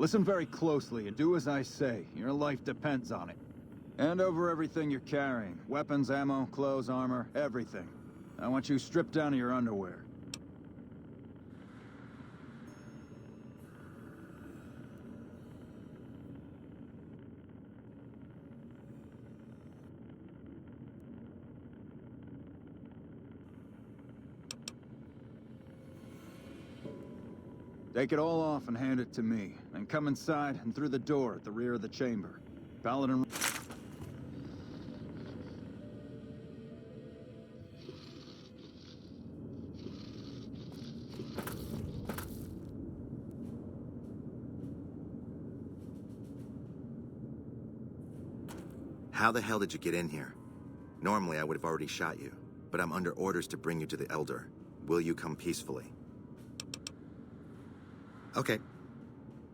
Listen very closely and do as I say. Your life depends on it. Hand over everything you're carrying. Weapons, ammo, clothes, armor, everything. I want you stripped down to your underwear. Take it all off and hand it to me. Then come inside and through the door at the rear of the chamber. Paladin... How the hell did you get in here? Normally I would have already shot you, but I'm under orders to bring you to the Elder. Will you come peacefully? Okay.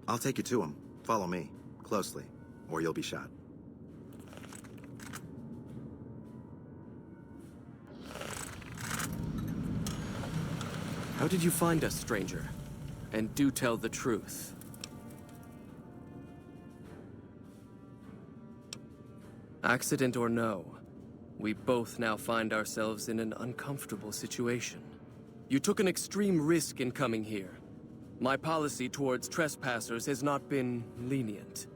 I'll take you to him. Follow me, closely, or you'll be shot. How did you find us, stranger? And do tell the truth. Accident or no, we both now find ourselves in an uncomfortable situation. You took an extreme risk in coming here. My policy towards trespassers has not been lenient.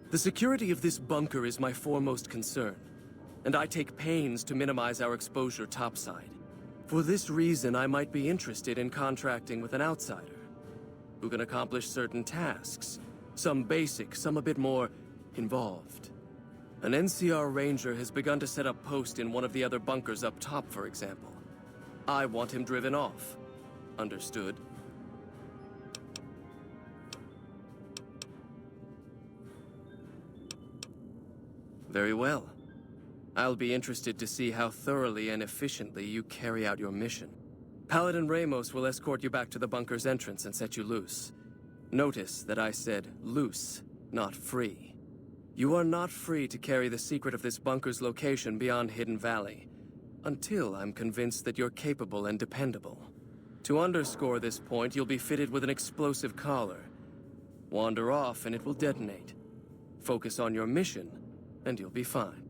The security of this bunker is my foremost concern, and I take pains to minimize our exposure topside. For this reason, I might be interested in contracting with an outsider who can accomplish certain tasks, some basic, some a bit more involved. An NCR ranger has begun to set up post in one of the other bunkers up top, for example. I want him driven off. Understood? Very well. I'll be interested to see how thoroughly and efficiently you carry out your mission. Paladin Ramos will escort you back to the bunker's entrance and set you loose. Notice that I said loose, not free. You are not free to carry the secret of this bunker's location beyond Hidden Valley, until I'm convinced that you're capable and dependable. To underscore this point, you'll be fitted with an explosive collar. Wander off and it will detonate. Focus on your mission, and you'll be fine.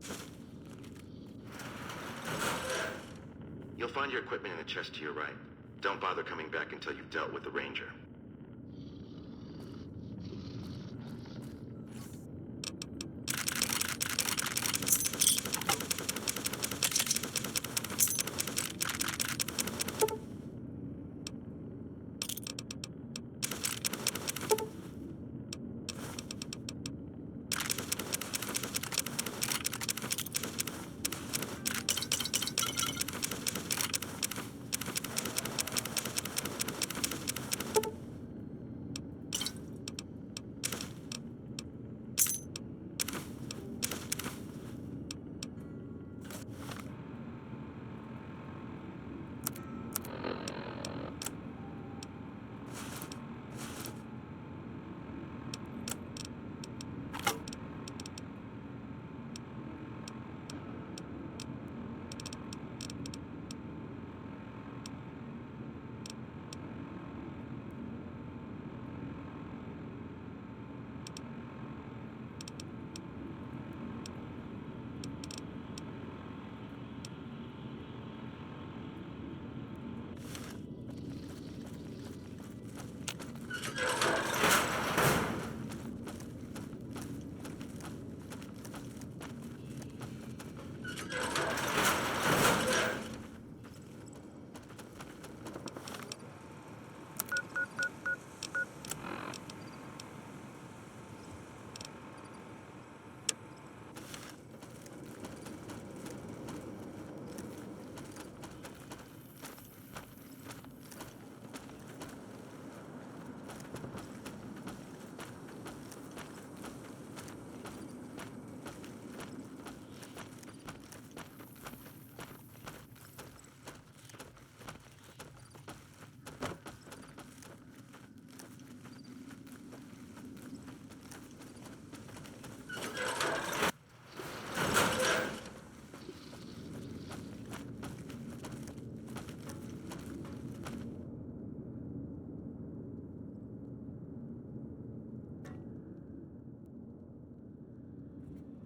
You'll find your equipment in the chest to your right. Don't bother coming back until you've dealt with the ranger.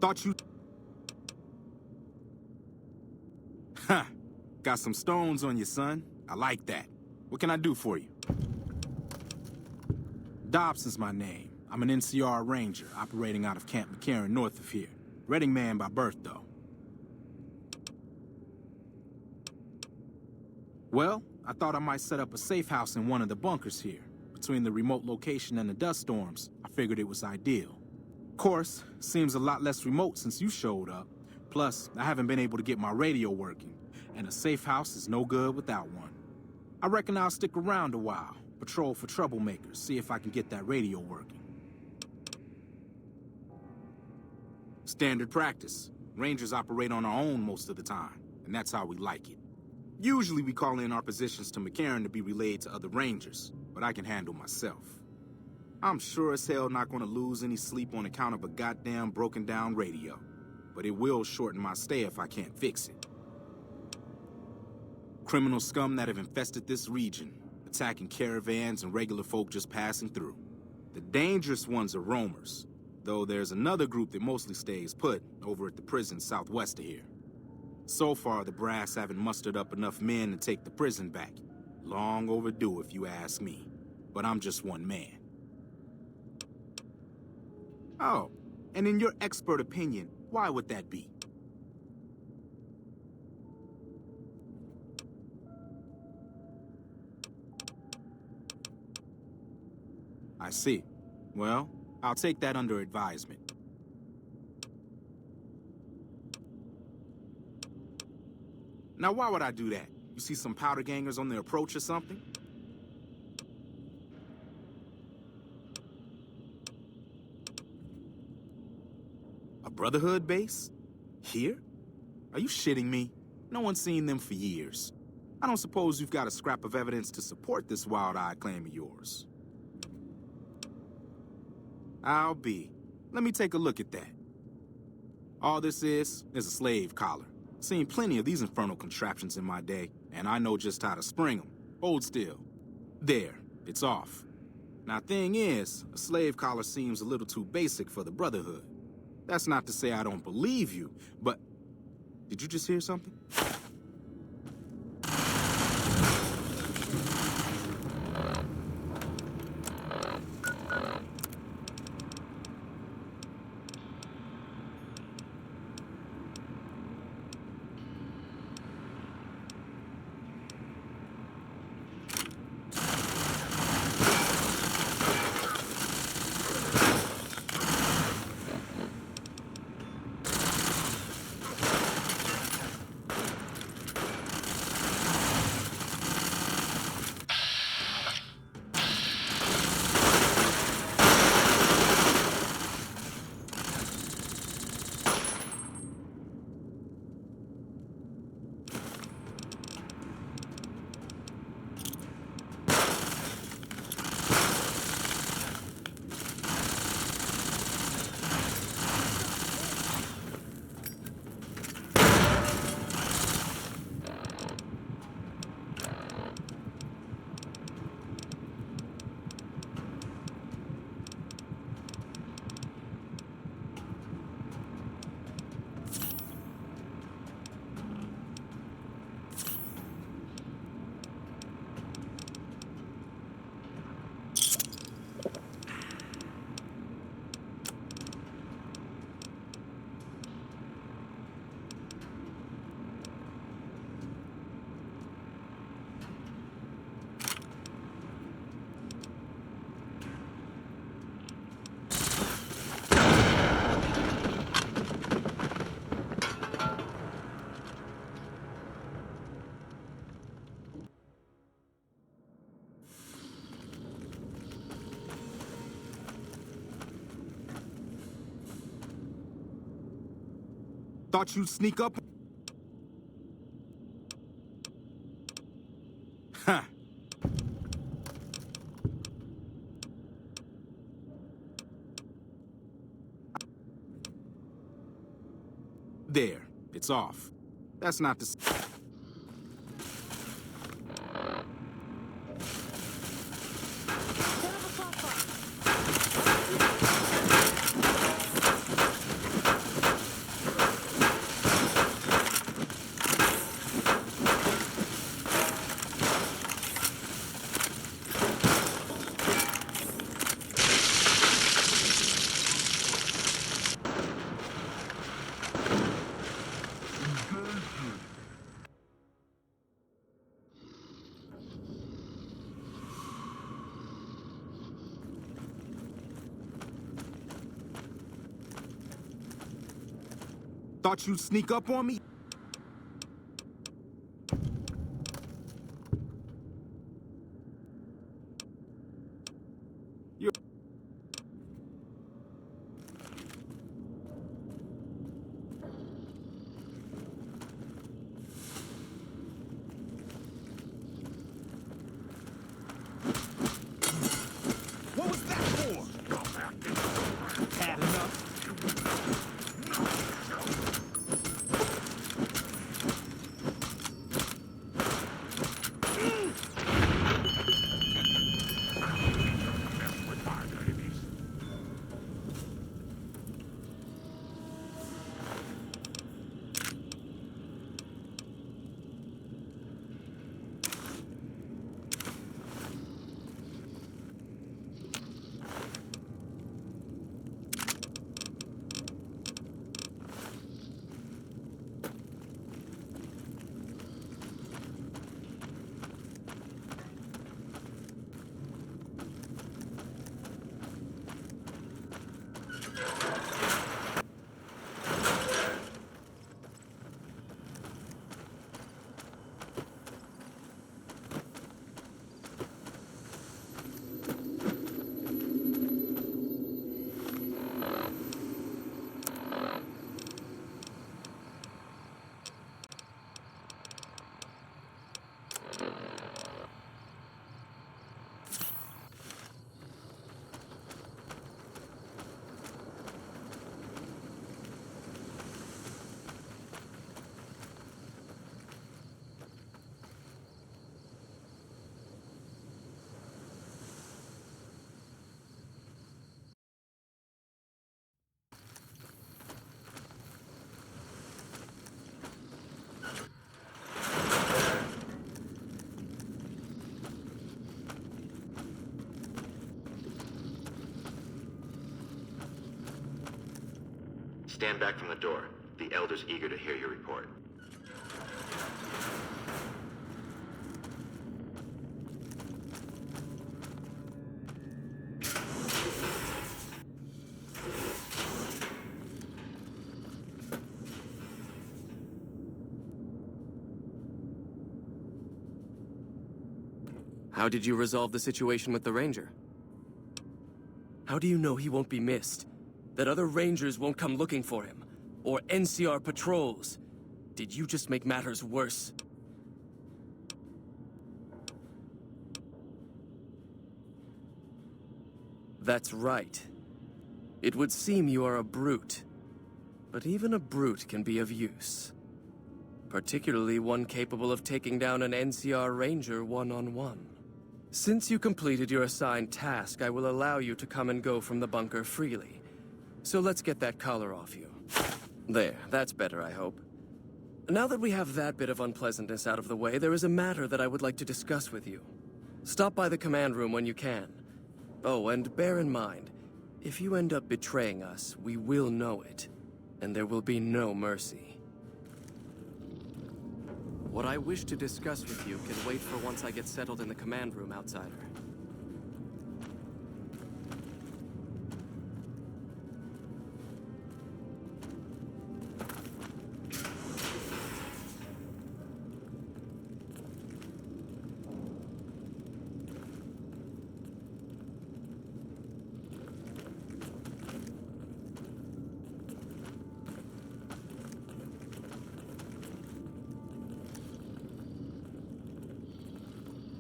Thought you... Huh. Got some stones on you, son. I like that. What can I do for you? Dobson's my name. I'm an NCR ranger operating out of Camp McCarran north of here. Reading man by birth, though. Well, I thought I might set up a safe house in one of the bunkers here. Between the remote location and the dust storms, I figured it was ideal. Of course, seems a lot less remote since you showed up. Plus, I haven't been able to get my radio working, and a safe house is no good without one. I reckon I'll stick around a while, patrol for troublemakers, see if I can get that radio working. Standard practice. Rangers operate on our own most of the time, and that's how we like it. Usually we call in our positions to McCarran to be relayed to other Rangers, but I can handle myself. I'm sure as hell not gonna lose any sleep on account of a goddamn broken down radio, but it will shorten my stay if I can't fix it. Criminal scum that have infested this region, attacking caravans and regular folk just passing through. The dangerous ones are roamers, though there's another group that mostly stays put over at the prison southwest of here. So far, the brass haven't mustered up enough men to take the prison back. Long overdue, if you ask me. But I'm just one man. Oh, and in your expert opinion, why would that be? I see. Well, I'll take that under advisement. Now, why would I do that? You see some powder gangers on the approach or something? A Brotherhood base? Here? Are you shitting me? No one's seen them for years. I don't suppose you've got a scrap of evidence to support this wild-eyed claim of yours. I'll be. Let me take a look at that. All this is a slave collar. Seen plenty of these infernal contraptions in my day, and I know just how to spring them. Hold still. There, it's off. Now, thing is, a slave collar seems a little too basic for the Brotherhood. That's not to say I don't believe you, but... Did you just hear something? Thought you'd sneak up? Huh. There, it's off. That's not the... Thought you'd sneak up on me? What was that for? Had enough? Stand back from the door. The Elder's eager to hear your report. How did you resolve the situation with the Ranger? How do you know he won't be missed? That other Rangers won't come looking for him? Or NCR patrols? Did you just make matters worse? That's right. It would seem you are a brute. But even a brute can be of use. Particularly one capable of taking down an NCR Ranger one-on-one. Since you completed your assigned task, I will allow you to come and go from the bunker freely. So let's get that collar off you. There, that's better, I hope. Now that we have that bit of unpleasantness out of the way, there is a matter that I would like to discuss with you. Stop by the command room when you can. Oh, and bear in mind, if you end up betraying us, we will know it, and there will be no mercy. What I wish to discuss with you can wait for once I get settled in the command room, Outsider.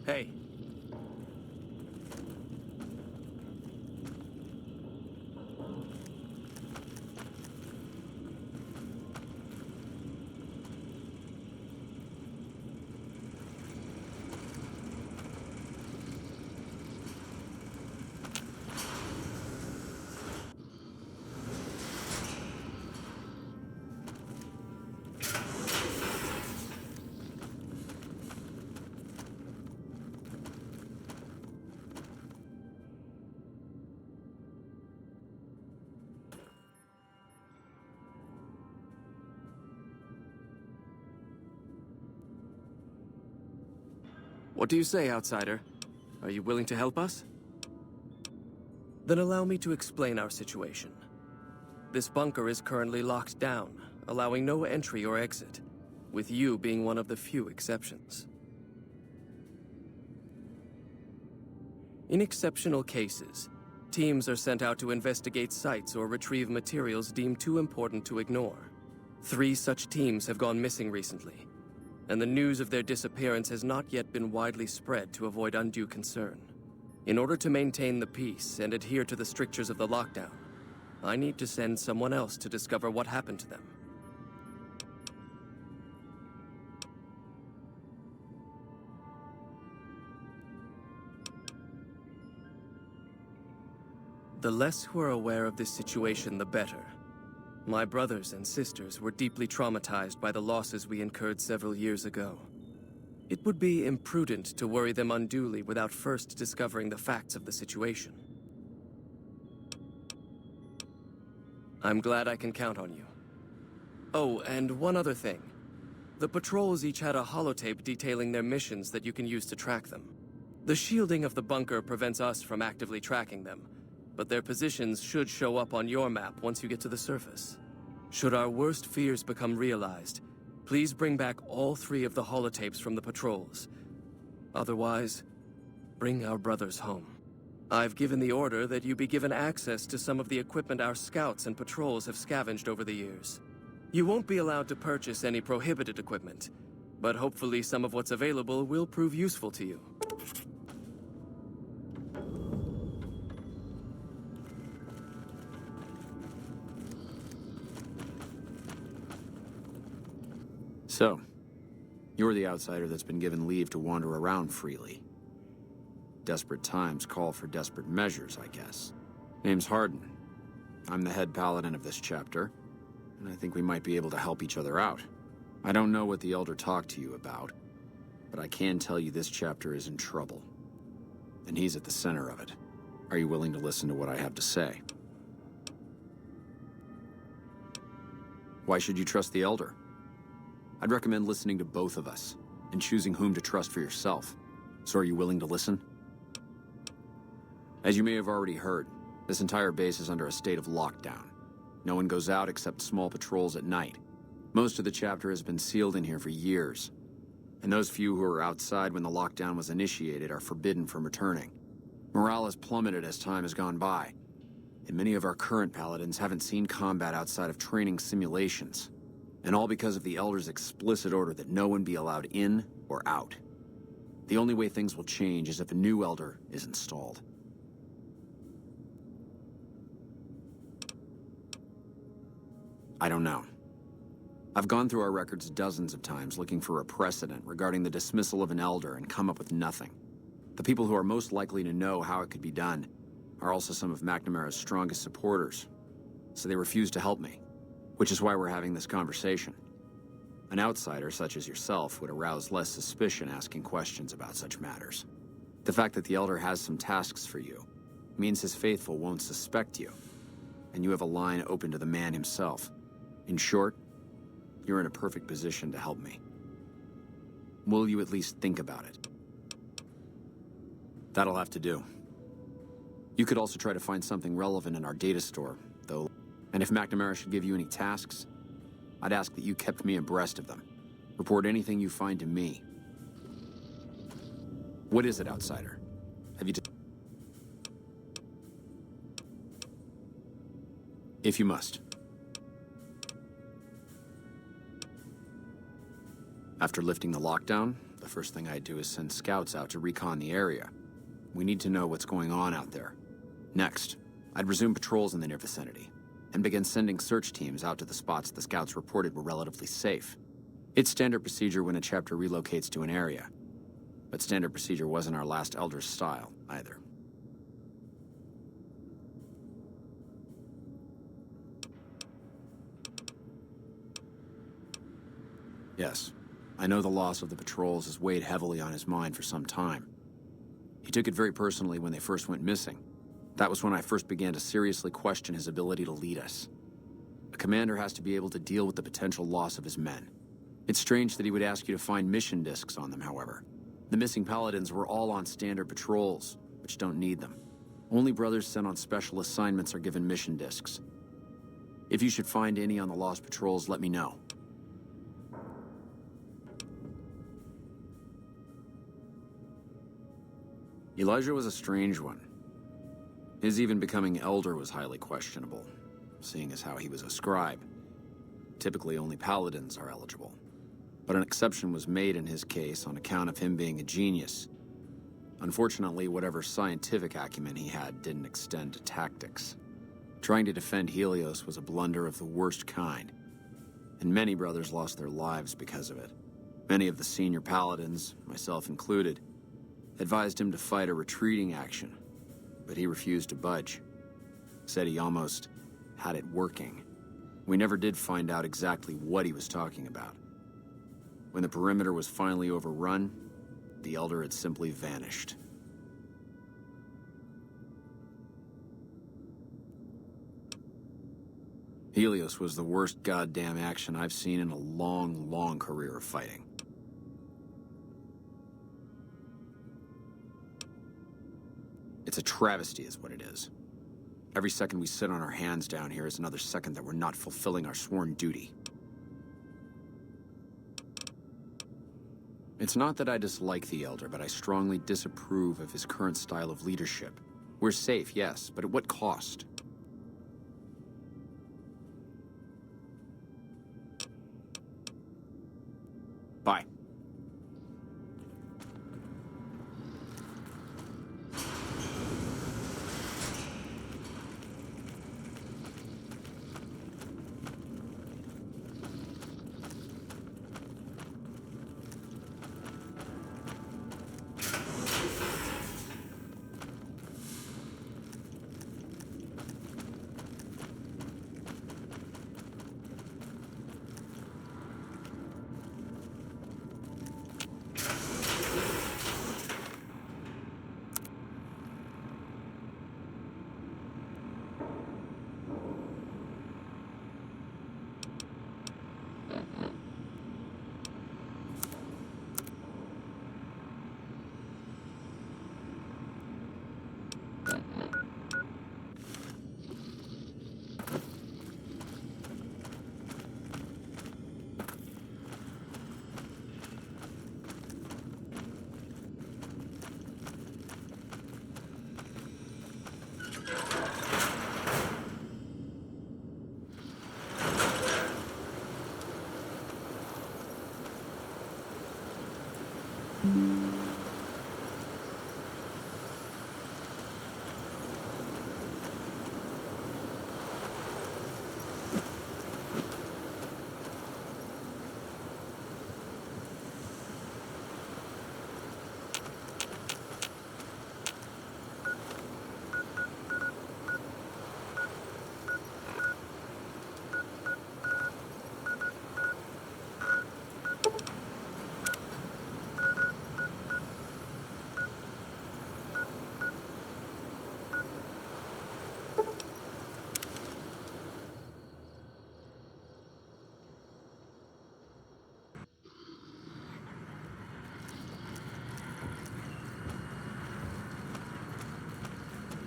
Hey. What do you say, Outsider? Are you willing to help us? Then allow me to explain our situation. This bunker is currently locked down, allowing no entry or exit, with you being one of the few exceptions. In exceptional cases, teams are sent out to investigate sites or retrieve materials deemed too important to ignore. 3 such teams have gone missing recently, and the news of their disappearance has not yet been widely spread to avoid undue concern. In order to maintain the peace and adhere to the strictures of the lockdown, I need to send someone else to discover what happened to them. The less who are aware of this situation, the better. My brothers and sisters were deeply traumatized by the losses we incurred several years ago. It would be imprudent to worry them unduly without first discovering the facts of the situation. I'm glad I can count on you. Oh, and one other thing. The patrols each had a holotape detailing their missions that you can use to track them. The shielding of the bunker prevents us from actively tracking them, but their positions should show up on your map once you get to the surface. Should our worst fears become realized, please bring back all 3 of the holotapes from the patrols. Otherwise, bring our brothers home. I've given the order that you be given access to some of the equipment our scouts and patrols have scavenged over the years. You won't be allowed to purchase any prohibited equipment, but hopefully some of what's available will prove useful to you. So, you're the outsider that's been given leave to wander around freely. Desperate times call for desperate measures, I guess. Name's Hardin. I'm the head paladin of this chapter, and I think we might be able to help each other out. I don't know what the Elder talked to you about, but I can tell you this chapter is in trouble. And he's at the center of it. Are you willing to listen to what I have to say? Why should you trust the Elder? I'd recommend listening to both of us, and choosing whom to trust for yourself. So are you willing to listen? As you may have already heard, this entire base is under a state of lockdown. No one goes out except small patrols at night. Most of the chapter has been sealed in here for years, and those few who were outside when the lockdown was initiated are forbidden from returning. Morale has plummeted as time has gone by, and many of our current paladins haven't seen combat outside of training simulations. And all because of the Elder's explicit order that no one be allowed in or out. The only way things will change is if a new Elder is installed. I don't know. I've gone through our records dozens of times looking for a precedent regarding the dismissal of an Elder and come up with nothing. The people who are most likely to know how it could be done are also some of McNamara's strongest supporters, so they refuse to help me. Which is why we're having this conversation. An outsider such as yourself would arouse less suspicion asking questions about such matters. The fact that the Elder has some tasks for you means his faithful won't suspect you, and you have a line open to the man himself. In short, you're in a perfect position to help me. Will you at least think about it? That'll have to do. You could also try to find something relevant in our data store, though. And if McNamara should give you any tasks, I'd ask that you kept me abreast of them. Report anything you find to me. What is it, outsider? Have you if you must. After lifting the lockdown, the first thing I'd do is send scouts out to recon the area. We need to know what's going on out there. Next, I'd resume patrols in the near vicinity, and began sending search teams out to the spots the scouts reported were relatively safe. It's standard procedure when a chapter relocates to an area, but standard procedure wasn't our last Elder's style, either. Yes, I know the loss of the patrols has weighed heavily on his mind for some time. He took it very personally when they first went missing. That was when I first began to seriously question his ability to lead us. A commander has to be able to deal with the potential loss of his men. It's strange that he would ask you to find mission discs on them, however. The missing paladins were all on standard patrols, which don't need them. Only brothers sent on special assignments are given mission discs. If you should find any on the Lost Patrols, let me know. Elijah was a strange one. His even becoming Elder was highly questionable, seeing as how he was a scribe. Typically, only paladins are eligible. But an exception was made in his case on account of him being a genius. Unfortunately, whatever scientific acumen he had didn't extend to tactics. Trying to defend Helios was a blunder of the worst kind, and many brothers lost their lives because of it. Many of the senior paladins, myself included, advised him to fight a retreating action, but he refused to budge. Said he almost had it working. We never did find out exactly what he was talking about. When the perimeter was finally overrun, the Elder had simply vanished. Helios was the worst goddamn action I've seen in a long, long career of fighting. It's a travesty is what it is. Every second we sit on our hands down here is another second that we're not fulfilling our sworn duty. It's not that I dislike the Elder, but I strongly disapprove of his current style of leadership. We're safe, yes, but at what cost? Bye.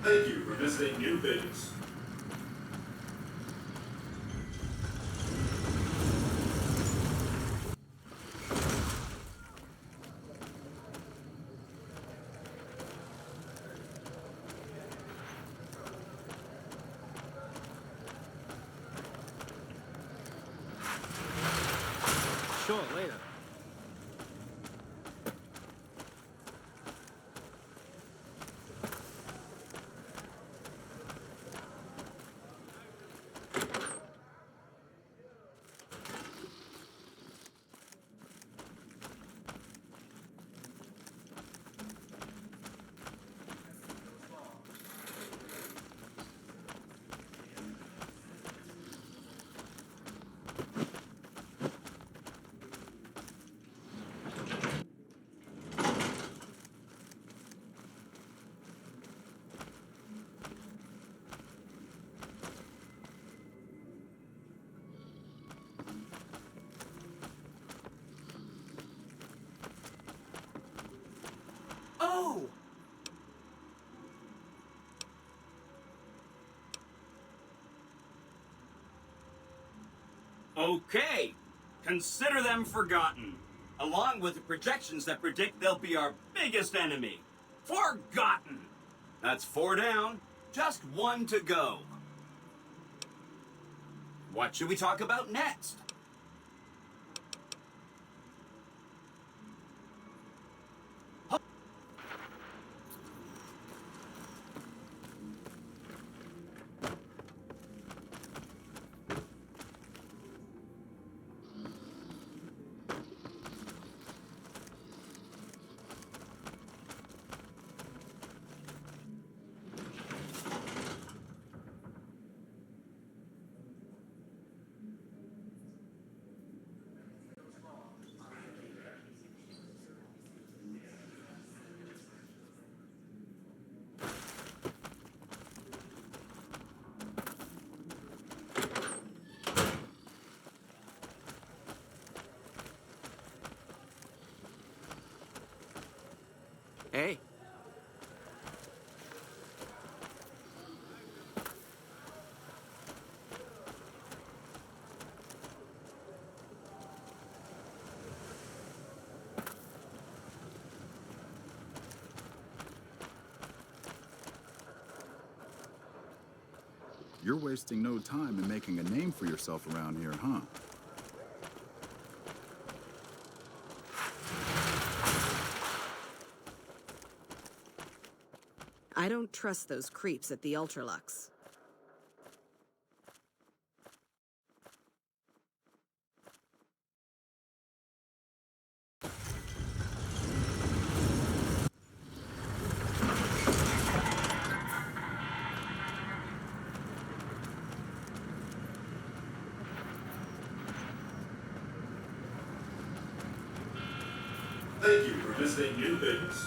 Thank you for visiting New Vegas. Sure, later. Okay. Consider them forgotten, along with the projections that predict they'll be our biggest enemy. Forgotten! That's 4 down, just 1 to go. What should we talk about next? Hey. You're wasting no time in making a name for yourself around here, huh? I don't trust those creeps at the Ultralux. Thank you for visiting New Vegas.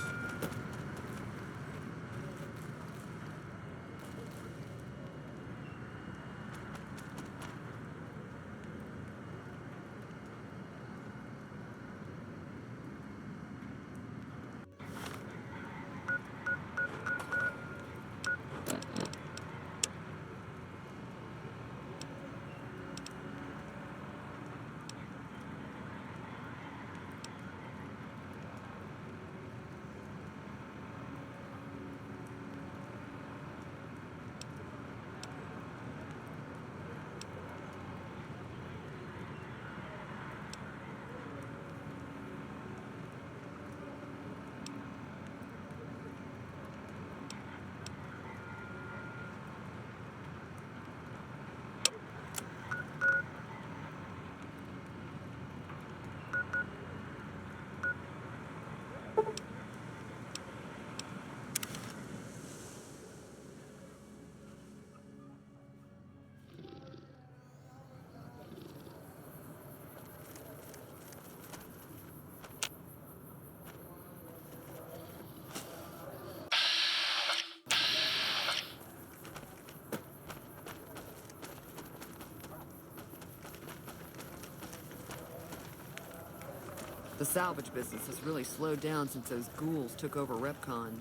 The salvage business has really slowed down since those ghouls took over Repcon.